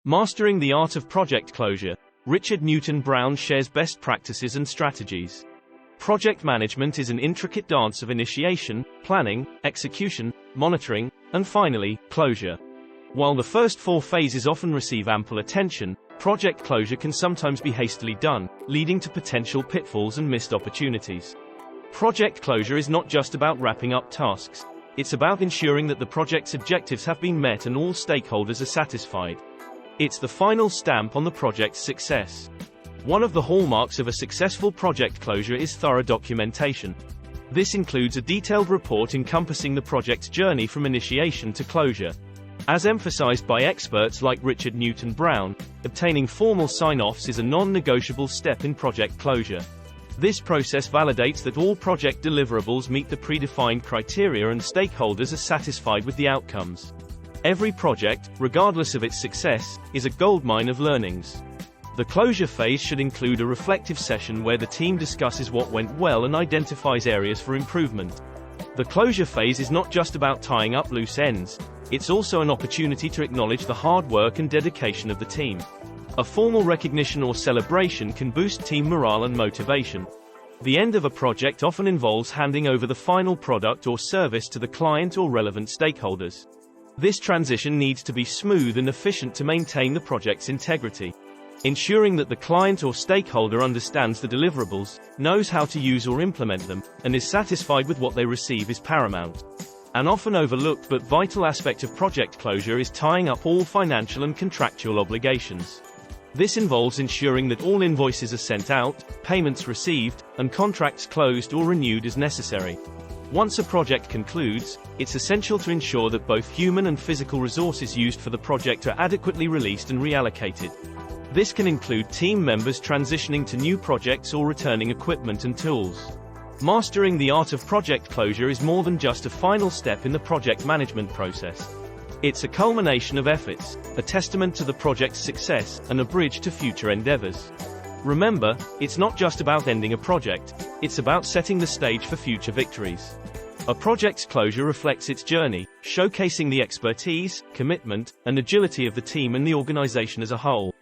Mastering the art of project closure, Richard Newton Brown shares best practices and strategies. Project management is an intricate dance of initiation, planning, execution, monitoring, and finally, closure. While the first four phases often receive ample attention, project closure can sometimes be hastily done, leading to potential pitfalls and missed opportunities. Project closure is not just about wrapping up tasks. It's about ensuring that the project's objectives have been met and all stakeholders are satisfied. It's the final stamp on the project's success. One of the hallmarks of a successful project closure is thorough documentation. This includes a detailed report encompassing the project's journey from initiation to closure. As emphasized by experts like Richard Newton Brown, obtaining formal sign-offs is a non-negotiable step in project closure. This process validates that all project deliverables meet the predefined criteria and stakeholders are satisfied with the outcomes. Every project, regardless of its success, is a goldmine of learnings. The closure phase should include a reflective session where the team discusses what went well and identifies areas for improvement. The closure phase is not just about tying up loose ends, it's also an opportunity to acknowledge the hard work and dedication of the team. A formal recognition or celebration can boost team morale and motivation. The end of a project often involves handing over the final product or service to the client or relevant stakeholders. This transition needs to be smooth and efficient to maintain the project's integrity. Ensuring that the client or stakeholder understands the deliverables, knows how to use or implement them, and is satisfied with what they receive is paramount. An often overlooked but vital aspect of project closure is tying up all financial and contractual obligations. This involves ensuring that all invoices are sent out, payments received, and contracts closed or renewed as necessary. Once a project concludes, it's essential to ensure that both human and physical resources used for the project are adequately released and reallocated. This can include team members transitioning to new projects or returning equipment and tools. Mastering the art of project closure is more than just a final step in the project management process. It's a culmination of efforts, a testament to the project's success, and a bridge to future endeavors. Remember, it's not just about ending a project, it's about setting the stage for future victories. A project's closure reflects its journey, showcasing the expertise, commitment, and agility of the team and the organization as a whole.